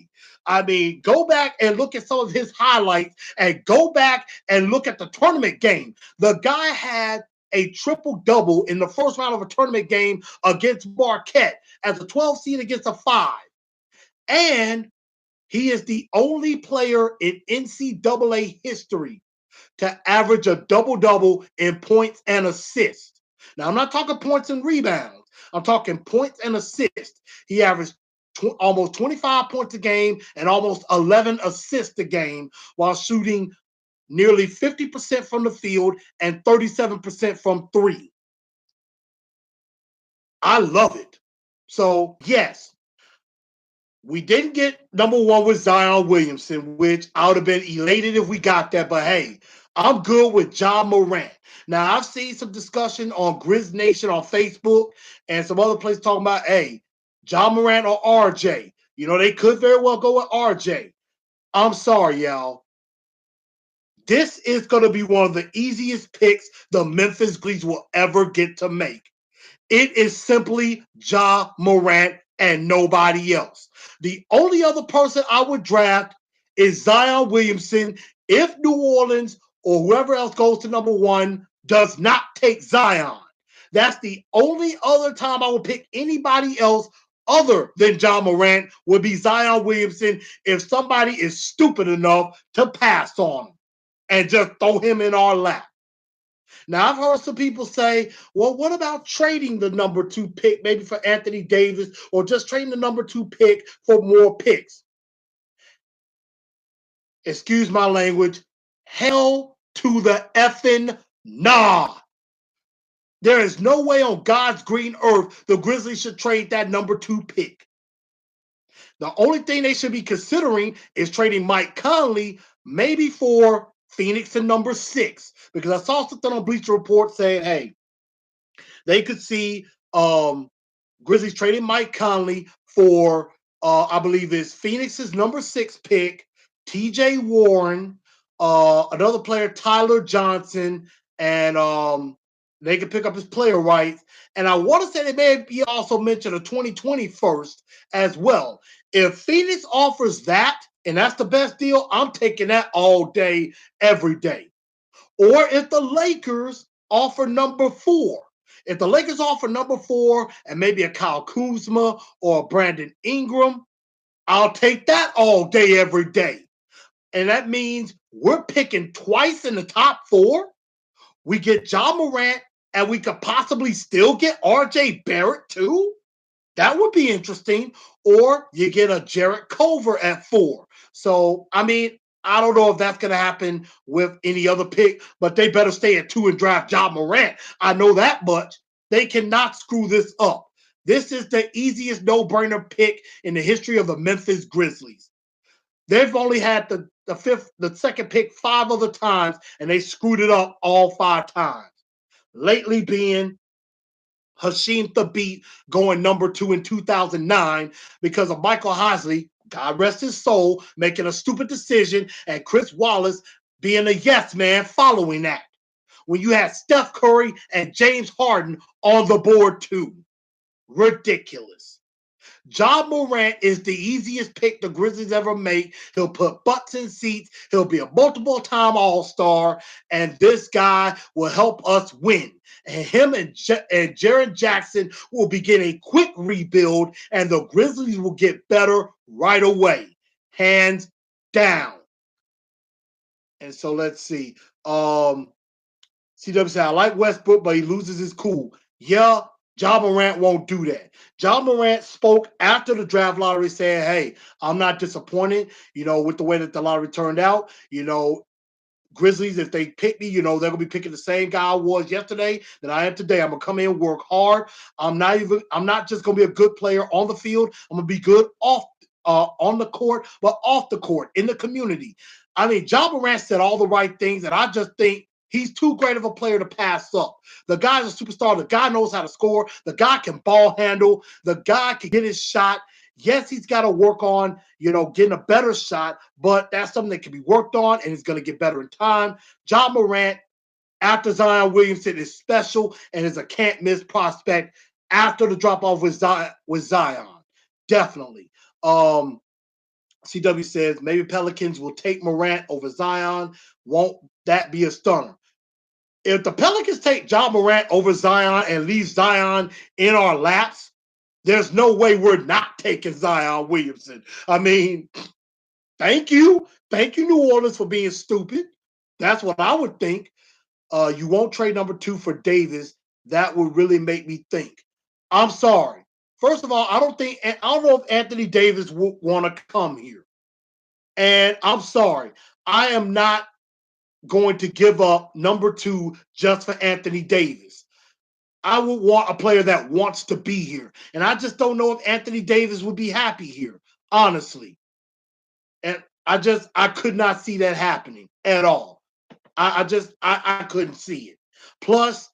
I mean, go back and look at some of his highlights and go back and look at the tournament game. The guy had a triple double in the first round of a tournament game against Marquette as a 12 seed against a 5. And he is the only player in NCAA history to average a double-double in points and assists. Now, I'm not talking points and rebounds. I'm talking points and assists. He averaged almost 25 points a game and almost 11 assists a game while shooting nearly 50% from the field and 37% from 3. I love it. So, yes, we didn't get number 1 with Zion Williamson, which I would have been elated if we got that. But hey, I'm good with Ja Morant. Now, I've seen some discussion on Grizz Nation on Facebook and some other places talking about, hey, Ja Morant or RJ. They could very well go with RJ. I'm sorry, y'all. This is going to be one of the easiest picks the Memphis Grizzlies will ever get to make. It is simply Ja Morant and nobody else. The only other person I would draft is Zion Williamson if New Orleans or whoever else goes to number 1 does not take Zion. That's the only other time I would pick anybody else other than Ja Morant would be Zion Williamson if somebody is stupid enough to pass on him and just throw him in our lap. Now, I've heard some people say, well, what about trading the number 2 pick maybe for Anthony Davis or just trading the number 2 pick for more picks? Excuse my language. Hell to the effing nah. There is no way on God's green earth the Grizzlies should trade that number 2 pick. The only thing they should be considering is trading Mike Conley maybe for Phoenix and number 6, because I saw something on Bleacher Report saying, hey, they could see Grizzlies trading Mike Conley for, I believe it's Phoenix's number 6 pick, TJ Warren, another player, Tyler Johnson, and they could pick up his player rights. And I want to say they may be also mentioned a 2020 first as well. If Phoenix offers that, and that's the best deal, I'm taking that all day, every day. Or if the Lakers offer number 4. If the Lakers offer number 4 and maybe a Kyle Kuzma or a Brandon Ingram, I'll take that all day, every day. And that means we're picking twice in the top 4. We get Ja Morant, and we could possibly still get RJ Barrett too. That would be interesting. Or you get a Jarrett Culver at 4. So, I mean, I don't know if that's going to happen with any other pick, but they better stay at 2 and draft Ja Morant. I know that much. They cannot screw this up. This is the easiest no-brainer pick in the history of the Memphis Grizzlies. They've only had the second pick 5 other times, and they screwed it up all 5 times. Lately being Hasheem Thabit going number 2 in 2009 because of Michael Heisley, God rest his soul, making a stupid decision, and Chris Wallace being a yes man following that. When you had Steph Curry and James Harden on the board too. Ridiculous. Ja Morant is the easiest pick the Grizzlies ever make. He'll put butts in seats. He'll be a multiple-time All-Star, and this guy will help us win. And him and Jaren Jackson will begin a quick rebuild, and the Grizzlies will get better right away, hands down. And so let's see. CW said, I like Westbrook, but he loses his cool. Yeah, Ja Morant won't do that. Ja Morant spoke after the draft lottery saying, hey, I'm not disappointed, with the way that the lottery turned out. Grizzlies, if they pick me, they're going to be picking the same guy I was yesterday that I am today. I'm going to come in and work hard. I'm not just going to be a good player on the field. I'm going to be good on the court, but off the court, in the community. I mean, Ja Morant said all the right things, and I just think He's too great of a player to pass up. The guy's a superstar. The guy knows how to score. The guy can ball handle. The guy can get his shot. Yes, he's got to work on, getting a better shot, but that's something that can be worked on, and he's going to get better in time. Ja Morant, after Zion Williamson, is special and is a can't-miss prospect after the drop-off with Zion. Definitely. CW says maybe Pelicans will take Morant over Zion. Won't that be a stunner? If the Pelicans take Ja Morant over Zion and leave Zion in our laps, there's no way we're not taking Zion Williamson. I mean, thank you. Thank you, New Orleans, for being stupid. That's what I would think. You won't trade number 2 for Davis. That would really make me think. I'm sorry. First of all, I don't know if Anthony Davis would want to come here. And I'm sorry. I am not going to give up number 2 just for Anthony Davis. I would want a player that wants to be here. And I just don't know if Anthony Davis would be happy here, honestly. And I could not see that happening at all. I couldn't see it. Plus,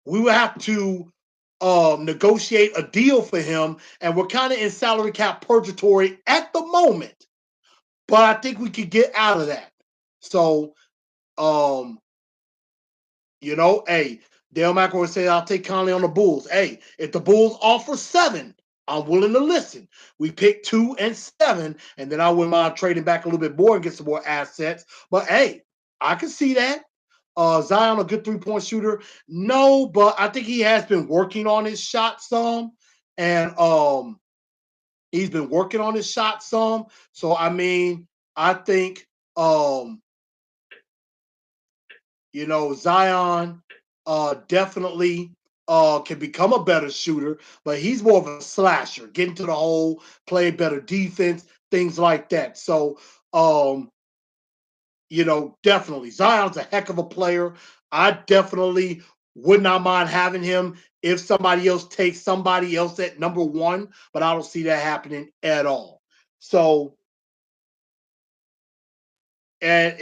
we would have to negotiate a deal for him, and we're kind of in salary cap purgatory at the moment. But I think we could get out of that. So, hey, Dale McElroy said, I'll take Conley on the Bulls. Hey, if the Bulls offer 7, I'm willing to listen. We pick 2 and 7, and then I wouldn't mind trading back a little bit more and get some more assets. But hey, I can see that. Zion, a good 3-point shooter? No, but I think he has been working on his shot some. And he's been working on his shot some. So, I mean, I think, Zion definitely can become a better shooter, but he's more of a slasher, getting to the hole, playing better defense, things like that. So, definitely Zion's a heck of a player. I definitely would not mind having him if somebody else takes somebody else at number 1, but I don't see that happening at all. So, and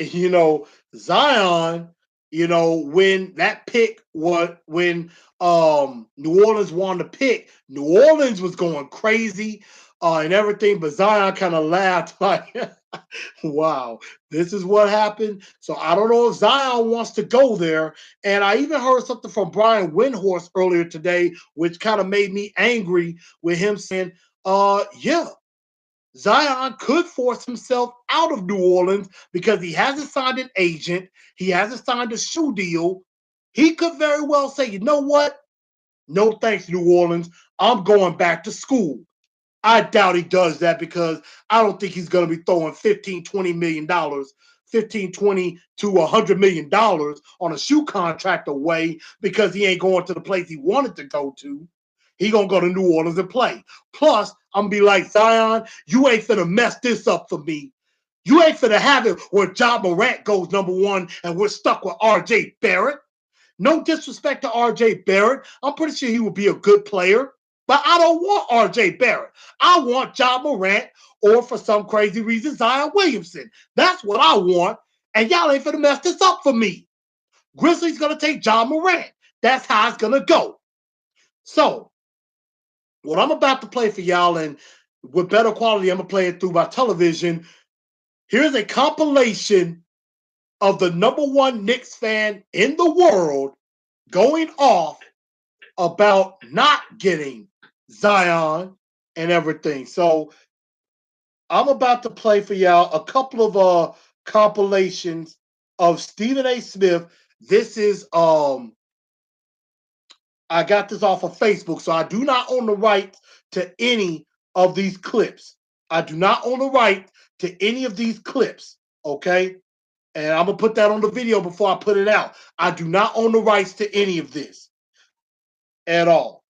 Zion, when that pick when New Orleans wanted to pick, New Orleans was going crazy and everything, but Zion kind of laughed like, wow, this is what happened. So I don't know if Zion wants to go there. And I even heard something from Brian Windhorst earlier today, which kind of made me angry with him saying, yeah, Zion could force himself out of New Orleans because he hasn't signed an agent. He hasn't signed a shoe deal. He could very well say, you know what? No thanks, New Orleans. I'm going back to school. I doubt he does that because I don't think he's going to be throwing $15, $20 million, 15, 20 to $100 million on a shoe contract away because he ain't going to the place he wanted to go to. He gonna go to New Orleans and play. Plus, I'm gonna be like, Zion, you ain't finna mess this up for me. You ain't finna have it where Ja Morant goes number 1 and we're stuck with RJ Barrett. No disrespect to RJ Barrett. I'm pretty sure he would be a good player, but I don't want RJ Barrett. I want Ja Morant or for some crazy reason, Zion Williamson. That's what I want, and y'all ain't finna mess this up for me. Grizzlies gonna take Ja Morant. That's how it's gonna go. So, what I'm about to play for y'all, and with better quality, I'm going to play it through my television. Here's a compilation of the number 1 Knicks fan in the world going off about not getting Zion and everything. So I'm about to play for y'all a couple of compilations of Stephen A. Smith. This is I got this off of Facebook, so I do not own the right to any of these clips. I do not own the right to any of these clips, okay? And I'm going to put that on the video before I put it out. I do not own the rights to any of this at all.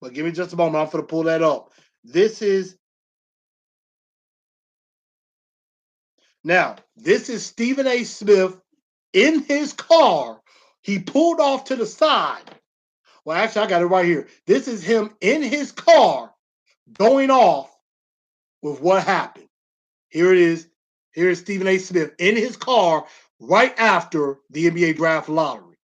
But give me just a moment. I'm going to pull that up. This is Stephen A. Smith in his car. He pulled off to the side. Well, actually, I got it right here. This is him in his car going off with what happened. Here it is. Here is Stephen A. Smith in his car right after the NBA draft lottery.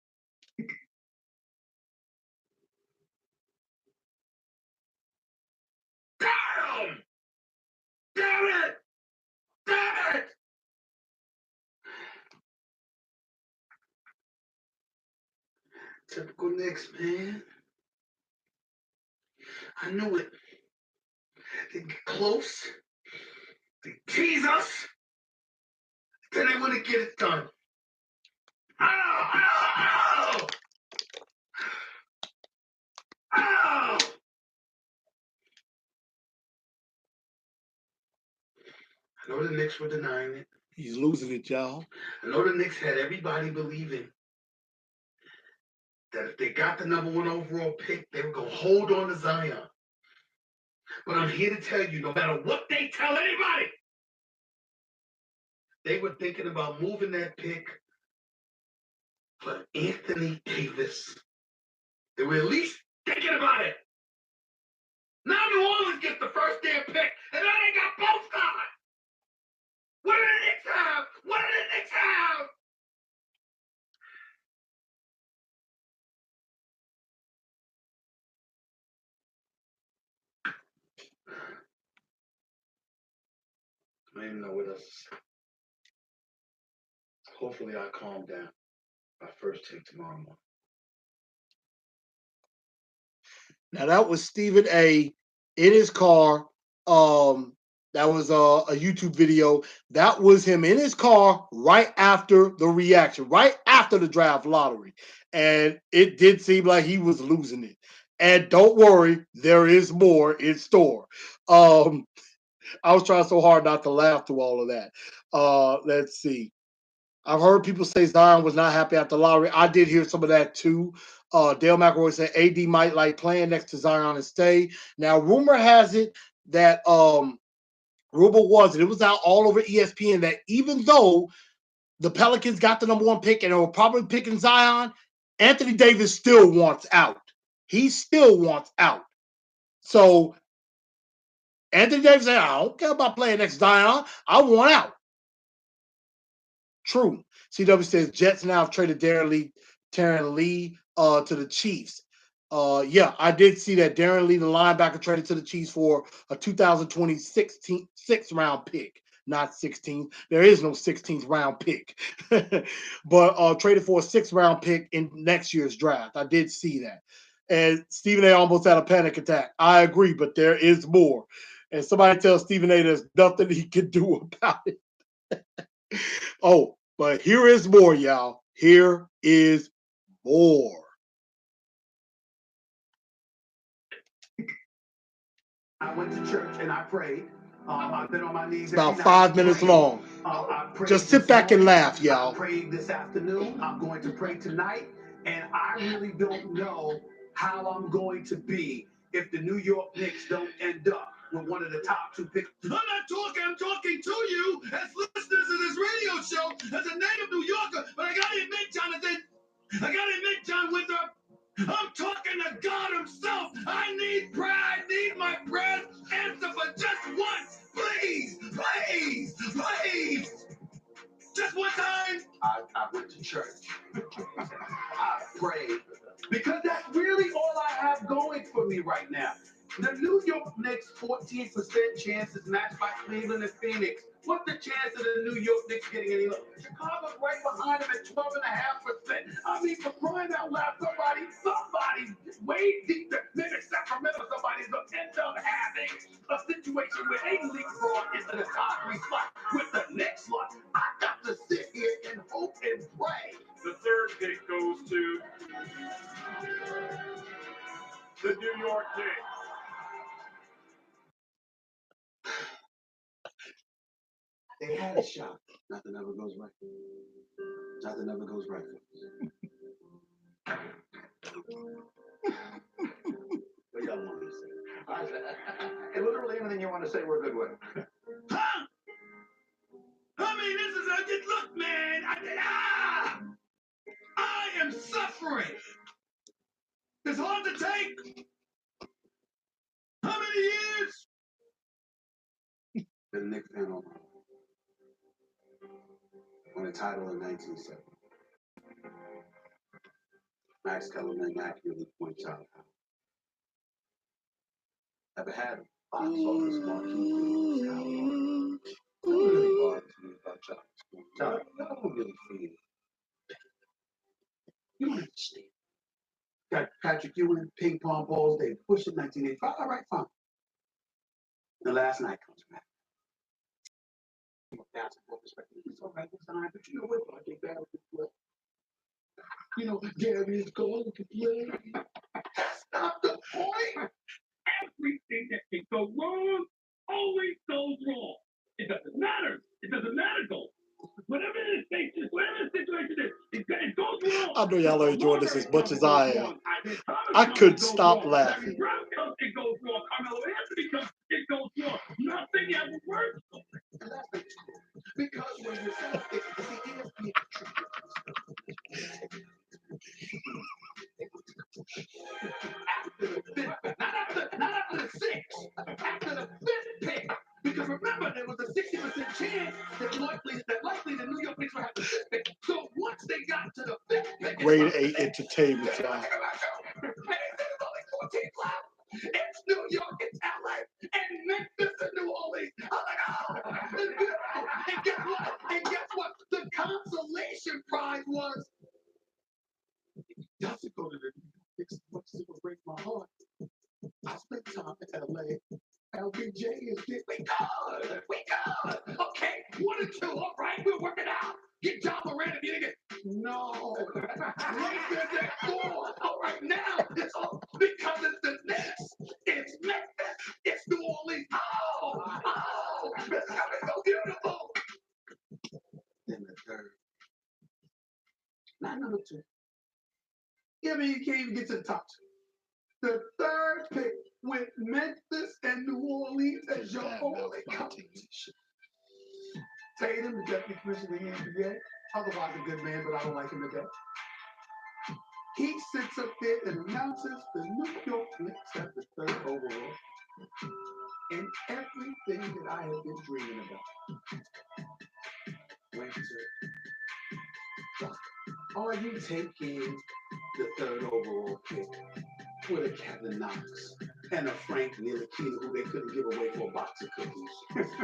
Damn! Damn it! Damn it! Typical Knicks, man. I knew it. They get close. They tease us. Then they want to get it done. Ow! Ow! Ow! Ow! I know the Knicks were denying it.
He's losing it, y'all.
I know the Knicks had everybody believing that if they got the #1 overall pick, they were going to hold on to Zion. But I'm here to tell you, no matter what they tell anybody, they were thinking about moving that pick for Anthony Davis. They were at least thinking about it. Now New Orleans gets the first damn pick, and now they got both guys. What do the Knicks have? What do the Knicks have? I don't even know what else to say. Hopefully I calm down by first take tomorrow morning.
Now that was Stephen A. in his car. That was a YouTube video. That was him in his car right after the reaction, right after the draft lottery. And it did seem like he was losing it. And don't worry, there is more in store. I was trying so hard not to laugh through all of that. Let's see. I've heard people say Zion was not happy at the lottery. I did hear some of that too. Dale McElroy said AD might like playing next to Zion and stay. Now, rumor has it that rumor was it was out all over ESPN that even though the Pelicans got the #1 pick and they were probably picking Zion, Anthony Davis still wants out. He still wants out. So Anthony Davis said, I don't care about playing next to Zion. I want out. True. CW says Jets now have traded Darren Lee to the Chiefs. Yeah, I did see that Darren Lee, the linebacker, traded to the Chiefs for a 2026 sixth round pick. Not 16th. There is no 16th round pick. But traded for a 6th round pick in next year's draft. I did see that. And Stephen A almost had a panic attack. I agree, but there is more. And somebody tells Stephen A there's nothing he can do about it. Oh, but here is more, y'all. Here is more.
I went to church and I prayed. I've been on my knees.
It's about 5 minutes long. Just sit back and laugh, y'all.
I prayed this afternoon. I'm going to pray tonight. And I really don't know how I'm going to be if the New York Knicks don't end up with one of the top 2 picks. I'm not talking, I'm talking to you as listeners of this radio show, as a native New Yorker. But I got to admit, Jonathan, John Winthrop, I'm talking to God himself. I need prayer. I need my prayers answered for just once. Please, please, please. Just one time. I went to church. I prayed. Because that's really all I have going for me right now. The New York Knicks 14% chance is matched by Cleveland and Phoenix. What's the chance of the New York Knicks getting any look? Chicago's right behind them at 12.5%. I mean, for crying out loud, somebody's way deep. Maybe Sacramento, somebody's going to end up having a situation where they leapfrog into the top 3 slot with the Knicks slot. I got to sit here and hope and pray.
The third pick goes to the New York Knicks.
They had a shot. Nothing ever goes right. Nothing ever goes right. What y'all want me to say? And literally anything you want to say, we're good with. Huh? I mean, this is a good look, man. I am suffering. It's hard to take. How many years? Been a Knicks fan all my life. Won a title in 1970. Max Kellerman accurately points out how never had a box office marquee hit Kyle Lowry. What really bothers me about John, I don't really feel. You don't understand. Got Patrick Ewing, ping pong balls, they push it 1985. All right, fine. The last night comes back. Basketball perspective, it's all right, it's fine, but you know what? I get Barry to play. You know, Gary is going to play. That's not the point.
Everything that can go wrong always goes wrong. It doesn't matter. It doesn't matter, though. Whatever the situation is, it goes wrong.
I know y'all are enjoying this as much as I am. I couldn't stop laughing.
It goes wrong. Carmelo Anthony comes, it goes wrong. Nothing ever works.
Because when you're saying not after the sixth, after the fifth pick. Because remember, there was a 60% chance that likely the New York Knicks would have the fifth pick. So once they got to the fifth pick,
Grade A entertainment, y'all.
It's New York, it's LA, and Memphis and New Orleans. I'm like, oh, and guess what? And guess what? The consolation prize was doesn't go to the Knicks as much as it would break my heart. I spent time in LA. LBJ is there. We good. We good. Okay, 1 and 2. All right, we'll work it out. Get John Moran if you didn't get. No. Lakers at 4. All right, now it's all because it's the Knicks. It's Memphis. It's New Orleans. Oh, it's gonna be so beautiful. Then the third. Not number 2. I mean, you can't even get to the top 2. The third pick with Memphis and New Orleans as your only competition. Tatum, the deputy commissioner of the NBA, otherwise a good man, but I don't like him today. He sits up there and announces the New York Knicks have the 3rd overall. And everything that I have been dreaming about went to. Are you taking the 3rd overall pick with a Kevin Knox and a Frank Ntilikina who they couldn't give away for a box of cookies?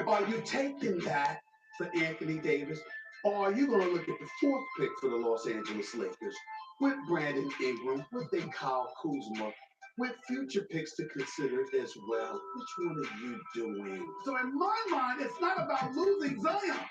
Are you taking that for Anthony Davis? Or are you going to look at the 4th pick for the Los Angeles Lakers with Brandon Ingram, with a Kyle Kuzma, with future picks to consider as well? Which one are you doing? So in my mind, it's not about losing Zion.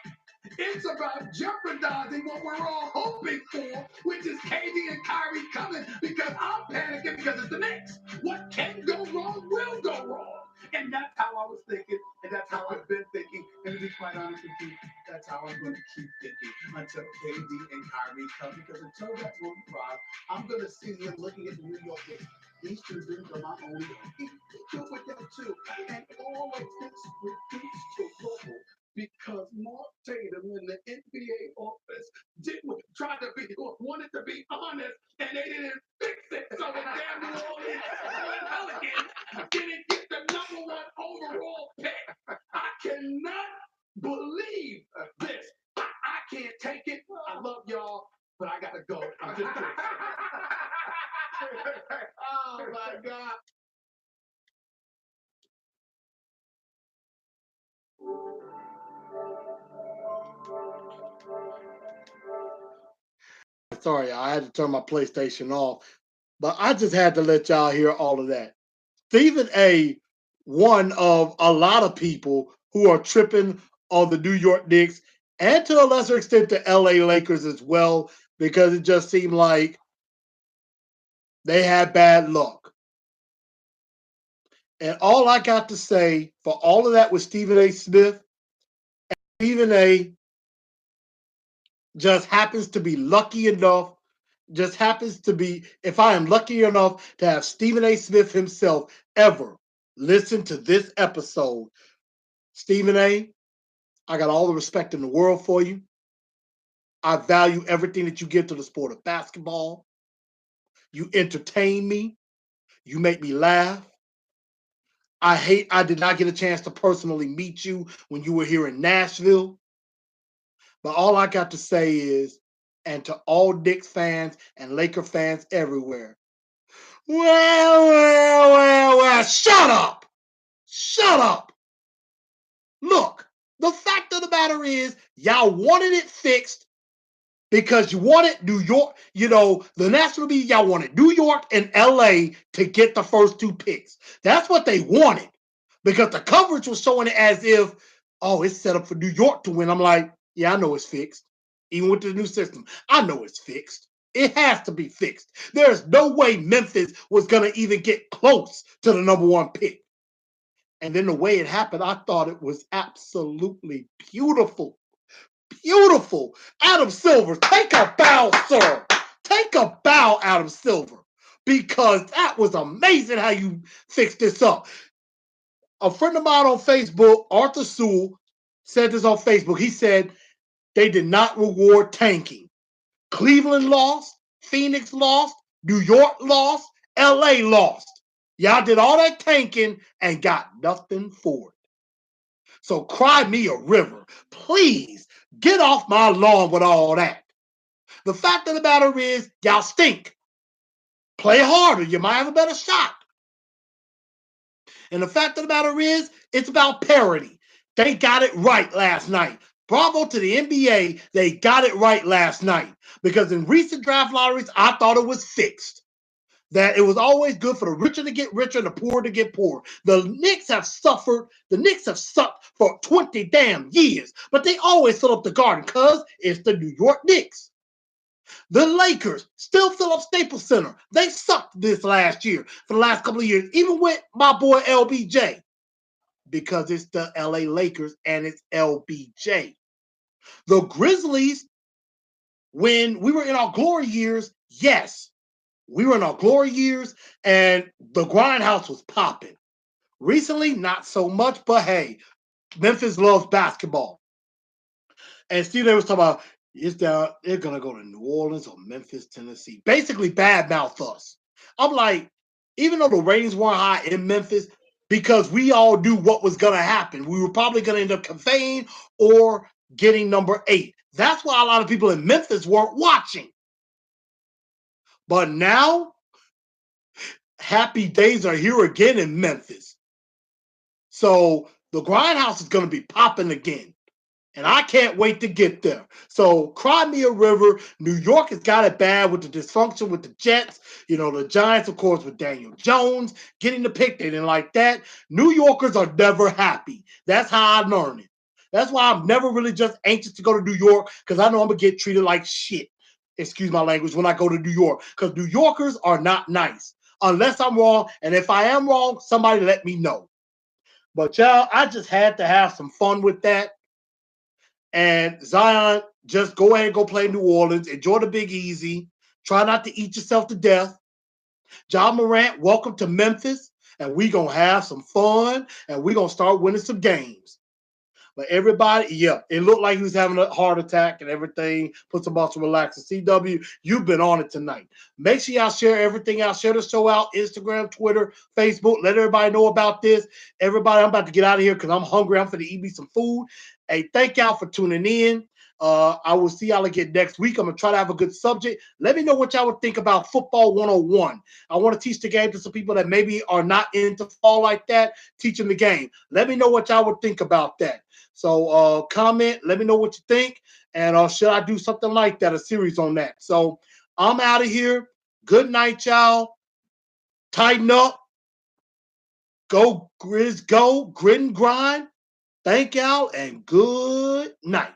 It's about jeopardizing what we're all hoping for, which is KD and Kyrie coming, because I'm panicking because it's the Knicks. What can go wrong will go wrong. And that's how I was thinking, and that's how I've been thinking. And to be quite honest with you, that's how I'm going to keep thinking until KD and Kyrie come, because until that moment arrives, I'm going to sit here looking at the New York Knicks. These two things are my only deal with them too. And all of this reduced to rubble. Because Mark Tatum in the NBA office wanted to be honest, and they didn't fix it. So the damn New Orleans Pelicans didn't get the #1 overall pick. I cannot believe this. I can't take it. I love y'all, but I gotta go. I'm just kidding. Oh my God.
Sorry, I had to turn my PlayStation off, but I just had to let y'all hear all of that. Stephen A, one of a lot of people who are tripping on the New York Knicks and to a lesser extent the LA Lakers as well, because it just seemed like they had bad luck. And all I got to say for all of that was Stephen A. Smith. And Stephen A. just happens to be lucky enough, just happens to be, if I am lucky enough to have Stephen A. Smith himself ever listen to this episode, Stephen A., I got all the respect in the world for you. I value everything that you give to the sport of basketball. You entertain me. You make me laugh. I did not get a chance to personally meet you when you were here in Nashville. But all I got to say is, and to all Knicks fans and Laker fans everywhere, well, shut up. Shut up. Look, the fact of the matter is, y'all wanted it fixed because you wanted New York, the national media, y'all wanted New York and LA to get the first 2 picks. That's what they wanted because the coverage was showing it as if, oh, it's set up for New York to win. I'm like, yeah, I know it's fixed. Even with the new system, I know it's fixed. It has to be fixed. There's no way Memphis was going to even get close to the number 1 pick. And then the way it happened, I thought it was absolutely beautiful. Beautiful. Adam Silver, take a bow, sir. Take a bow, Adam Silver, because that was amazing how you fixed this up. A friend of mine on Facebook, Arthur Sewell, said this on Facebook. He said they did not reward tanking. Cleveland lost, Phoenix lost, New York lost, LA lost. Y'all did all that tanking and got nothing for it. So cry me a river. Please get off my lawn with all that. The fact of the matter is, y'all stink. Play harder. You might have a better shot. And the fact of the matter is, it's about parity. They got it right last night. Bravo to the NBA. They got it right last night. Because in recent draft lotteries, I thought it was fixed. That it was always good for the richer to get richer and the poor to get poor. The Knicks have suffered. The Knicks have sucked for 20 damn years. But they always fill up the garden because it's the New York Knicks. The Lakers still fill up Staples Center. They sucked this last year, for the last couple of years, even with my boy LBJ, because it's the LA Lakers and it's LBJ. The Grizzlies, when we were in our glory years, yes, we were in our glory years and the grindhouse was popping. Recently, not so much, but hey, Memphis loves basketball. And Steve was talking about, they're going to go to New Orleans or Memphis, Tennessee. Basically, badmouth us. I'm like, even though the ratings weren't high in Memphis, because we all knew what was going to happen. We were probably going to end up conveying or getting number 8. That's why a lot of people in Memphis weren't watching. But now, happy days are here again in Memphis. So the grindhouse is going to be popping again. And I can't wait to get there. So cry me a river. New York has got it bad with the dysfunction with the Jets. The Giants, of course, with Daniel Jones getting the pick. They didn't like that. New Yorkers are never happy. That's how I learned it. That's why I'm never really just anxious to go to New York, because I know I'm going to get treated like shit. Excuse my language, when I go to New York. Because New Yorkers are not nice. Unless I'm wrong. And if I am wrong, somebody let me know. But y'all, I just had to have some fun with that. And Zion, just go ahead and go play New Orleans. Enjoy the Big Easy. Try not to eat yourself to death. John Morant, welcome to Memphis. And we're going to have some fun. And we're going to start winning some games. But everybody, yeah, it looked like he was having a heart attack and everything. Put some muscle relaxer. CW, you've been on it tonight. Make sure y'all share everything out. Share the show out. Instagram, Twitter, Facebook. Let everybody know about this. Everybody, I'm about to get out of here because I'm hungry. I'm finna eat me some food. Hey, thank y'all for tuning in. I will see y'all again next week. I'm going to try to have a good subject. Let me know what y'all would think about Football 101. I want to teach the game to some people that maybe are not into football like that, teach them the game. Let me know what y'all would think about that. So comment, let me know what you think, and should I do something like that, a series on that. So I'm out of here. Good night, y'all. Tighten up. Go, Grizz, go. Grit and grind. Thank y'all, and good night.